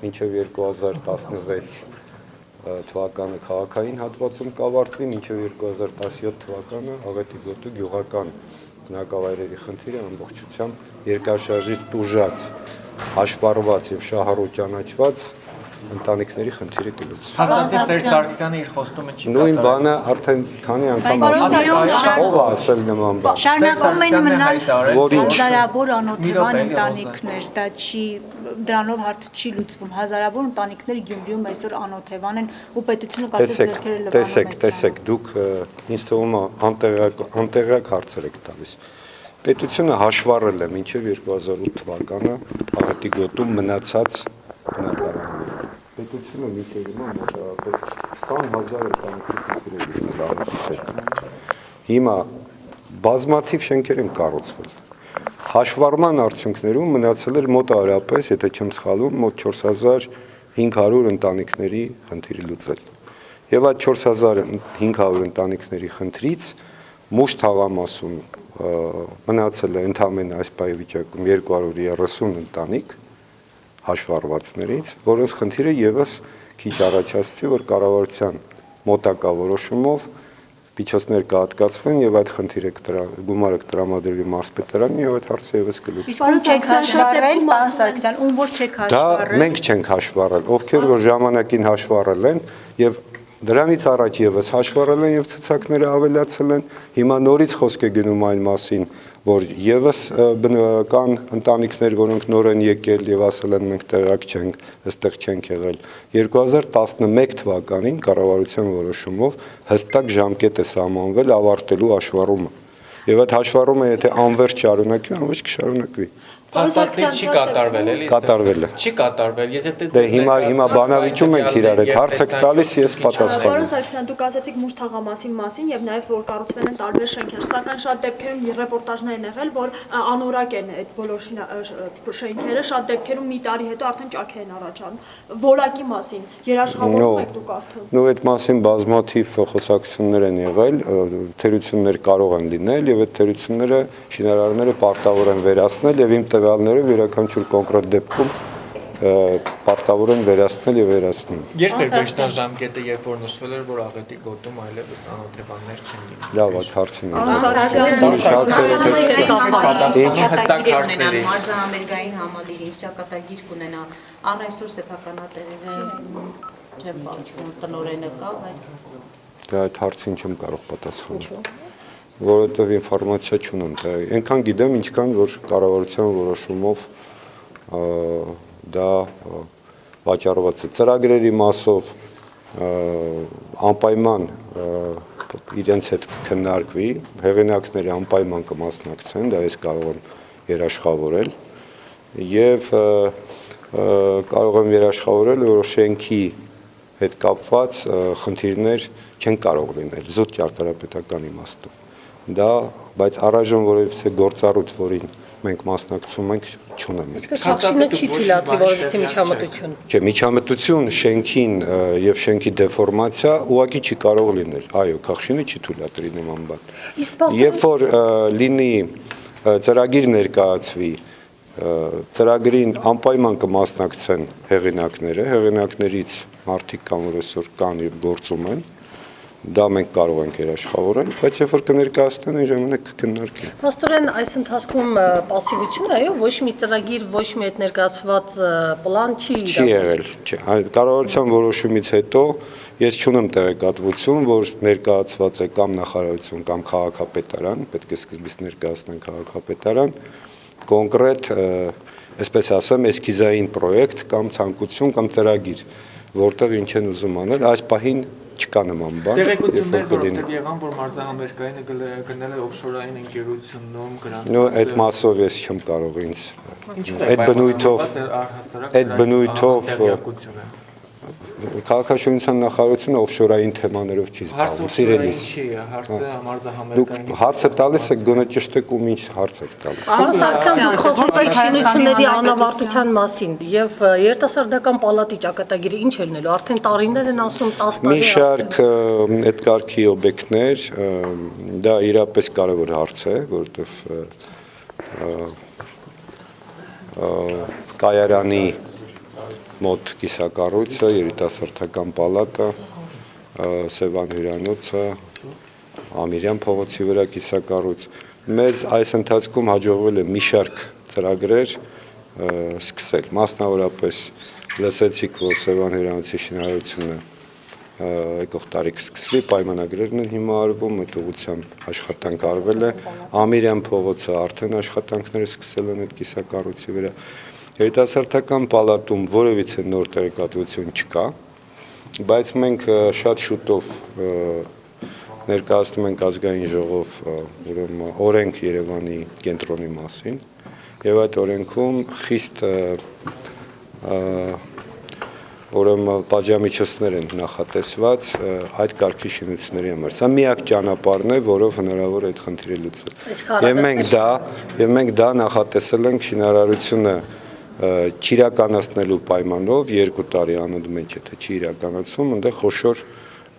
մինչև 2016 թվականը քաղաքային հատվածում կավարտվի, մինչև 2017 թվականը աղետի գոտու գյուղական բնակավայրերի խնդիրը ամբողջությամբ երկրաշարժից տուժած, հաշվառված եւ շահառու ճանաչված ընտանիքների խնդիրը կլուծի։ Հաստատի Սերժ Սարգսյանը իր խոստումը չի կատարել։ Նույն բանը արդեն քանի անգամ ով ասել նման բան։ Շարունակում են մնալ հազարավոր անօթևան ընտանիքներ, դա չի դրանով հարցը չի լուծվում։ Հազարավոր ընտանիքներ Գյումրիում այսօր անօթևան են ու պետությունը կարծես ձեռքերը լվանում է։ Տեսեք, դուք ինձ թվում է անտեղյակ հարցեր եք տալիս։ Պետությունը հաշվառել է մինչև 2008 թվականը աղետի գոտում մնացած բնակարանները։ Պետությունը մինչև հիմա մոտավորապես 20,000 ընտանիքի լուծել աղետից հետո։ Հիմա բազմաթիվ շենքեր են կառուցվել։ Հաշվառման արդյունքներում մնացել էր մոտ արապես, եթե չեմ սխալվում, մոտ 4500 ընտանիքների խնդիրը լուծել։ Եվ այդ 4500 ընտանիքների խնդրից մուշ թաղամասում մնացել է ընդամենը այս պահի վիճակում 230 ընտանիք հաշվառվածներից, որոնց խնդիրը եւս քիչ առաջացրի, որ կառավարության մոտակա որոշումով միջոցներ կհատկացվեն եւ այդ խնդիրը գումարը կտրամադրվի մարզպետարանին եւ այդ հարցը եւս կլուծվի։ Պարոն Սարգսյան, ում որ չեք հաշվառել։ Դա մենք չենք հաշվառել, ովքեր որ ժամանակին հաշվառել են եւ դրանից առաջ եւս հաշվառել են եւ ցուցակները ավելացել են, հիմա նորից խոսք է գնում այն մասին, որ եւս կան ընտանիքներ, որոնք նոր են եկել եւ ասել են մենք տեղակ չենք, այստեղ չենք եղել։ 2011 թվականին կառավարության որոշումով հստակ ժամկետ է սահմանվել ավարտելու հաշվառումը։ Եվ այդ հաշվառումը եթե անվերջ շարունակվի, անվերջ կշարունակվի։ Հաստատի չի կատարվել, էլի։ Կատարվել է։ Չի կատարվել, եթե դե հիմա բանավիճում ենք իրար, այդ հարցը տալիս ես պատասխանում։ Պարոն Սարգսյան, դուք ասացիք մուշ թաղամասի մասին եւ նաեւ որ կառուցվել են տարբեր շենքեր, սակայն շատ դեպքերում ռեպորտաժներ են եղել, որ անորակ են այդ բոլոր շենքերը, շատ դեպքերում մի տարի հետո արդեն ճաքեր են առաջանում։ Որակի մասին երաշխավորում եք դուք արդեն։ Նո, այդ մասին բազմաթիվ խոսակցություններ են եղել, թերություններ կարող են լինել եւ այդ թերությունները շինարարները պարտավոր են վերացնել եւ իմ տվյալներով յուրաքանչյուր կոնկրետ դեպքում պարտավոր են վերացնել եւ վերացնում։ Երբ էր վերջնաժամկետը, երբ որ նշվել էր, որ աղետի գոտում այլևս անօթևաններ չեն լինի։ Լավ, այդ հարցին։ Հստակ հարցերի։ Մարզահամերգային համալիրի ինչ ճակատագիր կունենա, առ այսօր սեփականատերերը չեմ պատմում, տնօրենը կա, բայց դա այդ հարցին չեմ կարող պատասխանել։ Որովհետև ինֆորմացիա չունեմ, այնքան գիտեմ, ինչքան որ կառավարության որոշումով դա վաճառված է ծրագրերի մասով անպայման իրենց հետ քննարկվի, հեղինակները անպայման կմասնակցեն, դա ես կարող եմ երաշխավորել եւ կարող եմ երաշխավորել, որ շենքի հետ կապված խնդիրներ չեն կարող լինել զուտ ճարտարապետական իմաստով։ Դա, բայց առայժմ որևէ գործառույթ, որին մենք մասնակցում ենք, չունենք։ Իսկ Խախշինը չի թույլատրի որևէ միջամտություն։ Չէ, միջամտություն շենքին եւ շենքի դեֆորմացիա ուղղակի չի կարող լինել։ Այո, Խախշինը չի թույլատրի նման բան։ Երբ որ լինի ծրագիր ներկայացվի, ծրագրին անպայման կմասնակցեն հեղինակները, հեղինակներից մարդիկ կան, որ այսօր կան եւ գործում են։ Դա մենք կարող ենք երաշխավորել, բայց երբ որ կներկայացնեն, այն ժամանակ կքննարկենք։ Փաստորեն այս ընթացքում пассивություն է, այո, ոչ մի ծրագիր, ոչ մի այդ ներկայացված պլան չի եղել, չէ։ Կառավարության որոշումից հետո ես չունեմ տեղեկատվություն, որ ներկայացված է կամ նախարարություն կամ քաղաքապետարան, պետք է սկզբից ներկայացնեն քաղաքապետարան, կոնկրետ, այսպես ասեմ, էսքիզային պրոյեկտ կամ ցանկություն կամ ծրագիր, որտեղ ինչ են ուզում անել, այս պահին չկա նման բան։ Տեղեկություններ որովհետև եղան, որ մարզահամերգայինը գնել է օֆշորային ընկերությունում գրանցել։ Նո, այդ մասով ես չեմ կարող ինձ։ Այդ բնույթով քաղաքաշինության նախարարությունը օֆշորային թեմաներով չի զբաղվում, սիրելիս։ Դուք հարցը տալիս եք, գոնե ճշտեք ում ինչ հարց եք տալիս։ Պարոն Սարգսյան, դուք խոսեցիք շինությունների անավարտության մասին եւ երիտասարդական պալատի ճակատագիրը ինչ է լինելու, արդեն տարիներ են ասում 10 տարի։ Մի շարք այդ կարգի օբյեկտներ, դա իրապես կարևոր հարց է, որովհետեւ կայարանի մոտ կիսակառույցը, երիտասարդական պալատը, Սևան հյուրանոցը, Ամիրյան փողոցի վրա կիսակառույց։ Մեզ այս ընթացքում հաջողվել է մի շարք ծրագրեր սկսել, մասնավորապես լսեցիք, որ Սևան հյուրանոցի շինարարությունը եկող տարի կսկսվի, պայմանագրերն են հիմա արվում, այդ ուղղությամբ աշխատանք արվել է, Ամիրյան փողոցը արդեն աշխատանքները սկսել են այդ կիսակառույցի վրա։ Երիտասարդական պալատում որևիցե նոր տեղեկատվություն չկա, բայց մենք շատ շուտով ներկայացնում ենք ազգային ժողով օրենք Երևանի կենտրոնի մասին եւ այդ օրենքում խիստ պատժամիջոցներ են նախատեսված այդ կարգի շինությունների համար։ Սա միակ ճանապարհն է, որով հնարավոր է այդ խնդիրը լուծել։ Եվ մենք դա նախատեսել ենք շինարարությունը չիրականացնելու պայմանով 2 տարի անընդմեջ եթե չի իրականացվում, այնտեղ խոշոր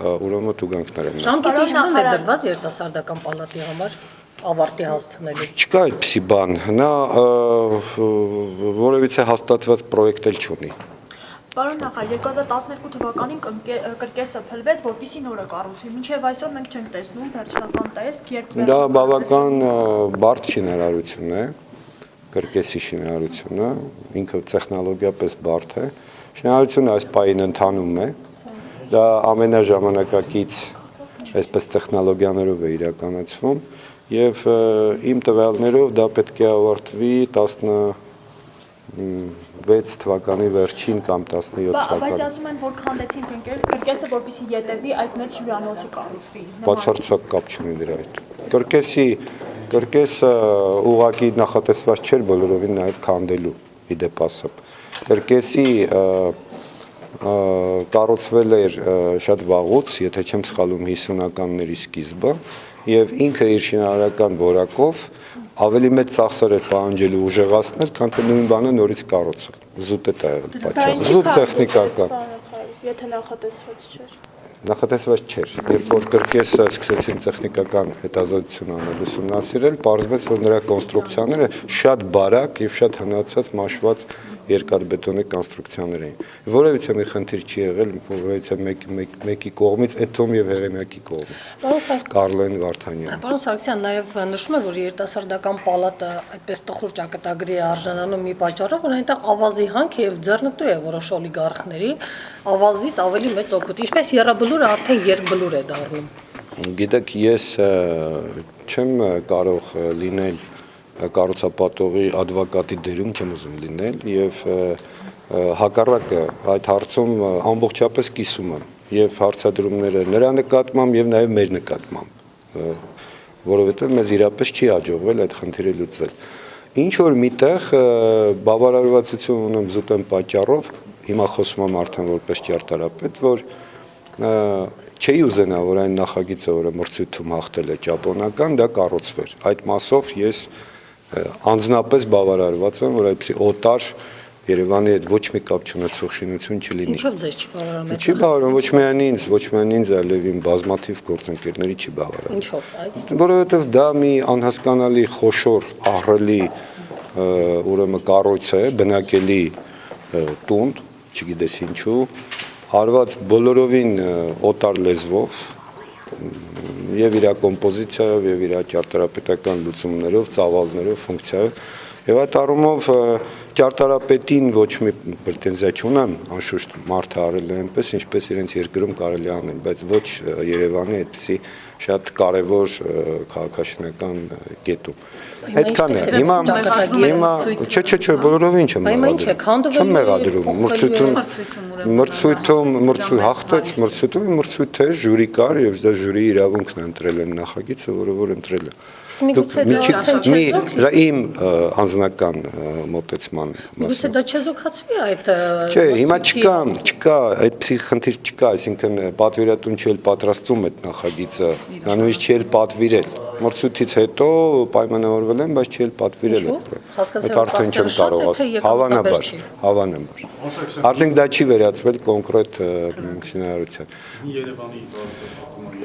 ուրեմն տուգանքներ են։ Ժամկետի ինչքան է դրված երիտասարդական պալատի համար ավարտի հասցնելու։ Չկա այդպիսի բան, նա որևիցե հաստատված պրոյեկտ էլ չունի։ Պարոն նախարար, 2012 թվականին կրկեսը փլվեց, որպեսզի նորը կառուցվի։ Մինչև այսօր մենք չենք տեսնում վերջնական տեսք, երբ դա բավական բարդ շինարարություն է, կրկեսի շինարարությունը, ինքը տեխնոլոգիապես բարդ է։ Շինարարությունը այս պահին ընթանում է, դա ամենաժամանակակից այսպես տեխնոլոգիաներով է իրականացվում եւ իմ տվյալներով դա պետք է ավարտվի 16 թվականի վերջին կամ 17 թվականի։ Բայց ասում են, որ քանդեցին կրկեսը, որպեսզի յետևի այդ մեծ հյուրանոցը կառուցվի։ Բացարձակ կապ չունի դրա հետ։ Կրկեսը ուղղակի նախատեսված չէր բոլորովին նաև քանդելու իդեպ ասեմ։ Կրկեսի կառուցվել էր շատ վաղուց, եթե չեմ սխալվում 50-ականների սկիզբը, եւ ինքը իր շինարարական որակով ավելի մեծ ծախսեր էր պահանջելու ուժեղացնել, քան թե նույն բանը նորից կառուցել։ Զուտ է դա եղել պատճառը։ Զուտ տեխնիկական։ Եթե նախատեսված չէր։ Նախատեսված չէր։ Երբ որ կրկեսը սկսեցին տեխնիկական հետազոտություն անել, ուսումնասիրել, պարզվեց, որ նրա կոնստրուկցիաները շատ բարակ եւ շատ հնացած մաշված երկաթբետոնե կոնստրուկցիաներ էին։ Որևիցե մի խնդիր չի եղել, որևիցե մեկի կողմից, այդ թվում եւ հեղինակի կողմից։ Կարլեն Վարդանյան։ Պարոն Սարգսյան, նաև նշում է, որ երիտասարդական պալատը այդպես տխուր ճակատագրի է արժանանում մի պատճառով, որ այնտեղ ավազի հանք է եւ ձեռնտու է որոշ օլիգարխների ավազից ավելի մեծ օգուտ։ Ինչպես եռաբլուրը արդեն երկբլուր է դառնում։ Գիտեք, ես չեմ կարող լինել կառուցապատողի advocate-ի դերում չեմ ուզում լինել եւ հակառակը այդ հարցում ամբողջապես կիսում եմ եւ հարցադրումները նրա նկատմամբ եւ նաեւ մեր նկատմամբ, որովհետեւ մեզ իրապես չի հաջողվել այդ խնդիրը լուծել։ Ինչ որ միտեղ բավարարվածություն ունեմ զուտեմ պատճառով, հիմա խոսում եմ արդեն որպես ճարտարապետ, որ չէի ուզենա, որ այն նախագիծը, որը մրցույթում հաղթել է ճապոնական, դա կառուցվեր։ Այդ մասով ես անձնապես բավարարված եմ, որ այդպիսի օտար Երևանի հետ ոչ մի կապ չունեցող շինություն չլինի։ Ինչով ձեզ չի բավարարում։ Չի բավարարում ոչ միայն ինձ, այլև իմ բազմաթիվ գործընկերների չի բավարարում։ Ինչով, այ։ Որովհետև դա մի անհասկանալի խոշոր, ահռելի ուրեմն կառույց է, բնակելի տուն, չգիտես ինչու, արված բոլորովին օտար լեզվով եւ իր կոմպոզիցիայով եւ իր ճարտարապետական լուծումներով, ծավալներով, ֆունկցիայով եւ այդ առումով ճարտարապետին ոչ մի պրետենզիա չունեմ, անշուշտ մարդը արել է այնպես, ինչպես իրենց երկրում կարելի անել, բայց ոչ Երևանի այդպիսի շատ կարևոր քաղաքաշինական կետում։ Այդքան է։ Հիմա չէ, բոլորովին չեմ մեղադրում։ Մրցույթում հաղթեց, մրցույթ է, ժյուրի կար եւ դա ժյուրի իրավունքն է ընտրել են նախագիծը, որ ընտրել է։ Դա իմ անձնական մոտեցման մասն է։ Գուցե դա չեզոքացվի այդ։ Չէ, հիմա չկա, այդպիսի խնդիր չկա, այսինքն պատվիրատուն չի պատրաստում այդ նախագիծը, նա նույնիսկ չի պատվիրել։ Մրցույթից հետո պայմանավորվել են, բայց չի պատվիրել այդ արդեն չեմ կարող, հավանաբար։ Արդեն դա չի վերածվել կոնկրետ շինարարության։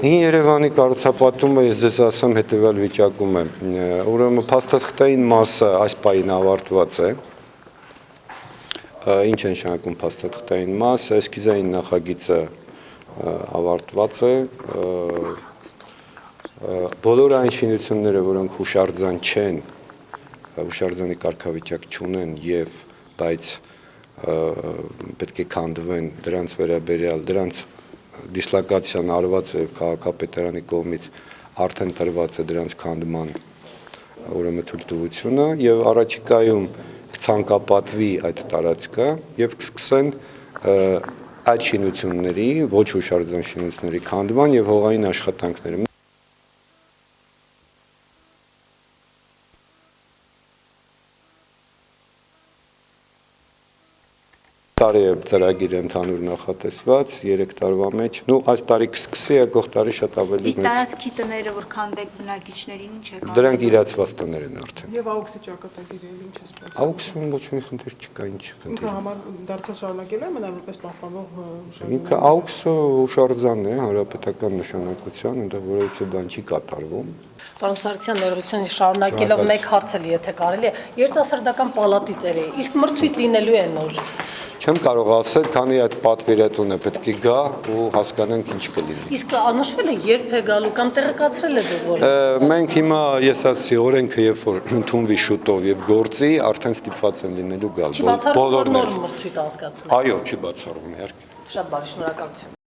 Հին Երևանի կառուցապատումը ես ձեզ ասեմ հետևյալ վիճակում է։ Ուրեմն փաստաթղթային մասը այս պահին ավարտված է։ Ինչ են նշանակում փաստաթղթային մաս, էսքիզային նախագիծը ավարտված է, բոլոր այն շինությունները, որոնք հուշարձան չեն, հուշարձանի կարգավիճակ չունեն եւ բայց պետք է քանդվեն դրանց վերաբերյալ, դրանց դիսլոկացիան արված է քաղաքապետարանի կողմից արդեն տրված է դրանց քանդման ուրեմն թույլտվությունը եւ առաջիկայում կցանկապատվի այդ տարածքը եւ կսկսեն այդ շինությունների, ոչ հուշարձան շինությունների քանդման եւ հողային աշխատանքները տարի է ծրագիրը ընդհանուր նախատեսված 3 տարվա մեջ, այս տարի կսկսի, եկող տարի շատ ավելի Իսկ տարածքի տները, որ քանդեք բնակիչներին, ինչ է կանում։ Դրանք իրացված տներ են արդեն։ Եվ AUX-ի ճակատագիրը ինչ է սպասում։ AUX-ում ոչ մի խնդիր չկա, ինչ խնդիր։ Ինքը համար դարձած շարունակել է մնալ որպես պահպանող հուշարձան։ Ինքը AUX-ը հուշարձանն է, հանրապետական նշանակության, այնտեղ որևիցե բան չի կատարվում։ Պարոն Սարգսյան, ներողություն շարունակելով մեկ հարց էլ եթե կարելի է, երիտասարդական պալատի ծերի, իսկ մրցույթ լինելու է նոր։ Չեմ կարող ասել, քանի այդ պատվիրատունը պետք է գա ու հասկանանք ինչ կլինի։ Իսկ անշվել է երբ է գալու կամ տեղեկացրել է ձեզ որ։ Մենք հիմա ես ասի օրենքը երբ որ ընդունվի շուտով եւ գործի, արդեն ստիպված են լինելու գալ Չի բացառվում նոր մրցույթ անցկացնել։ Այո, չի բացառվում իհարկե։ Շատ բարի, շնորհակալություն։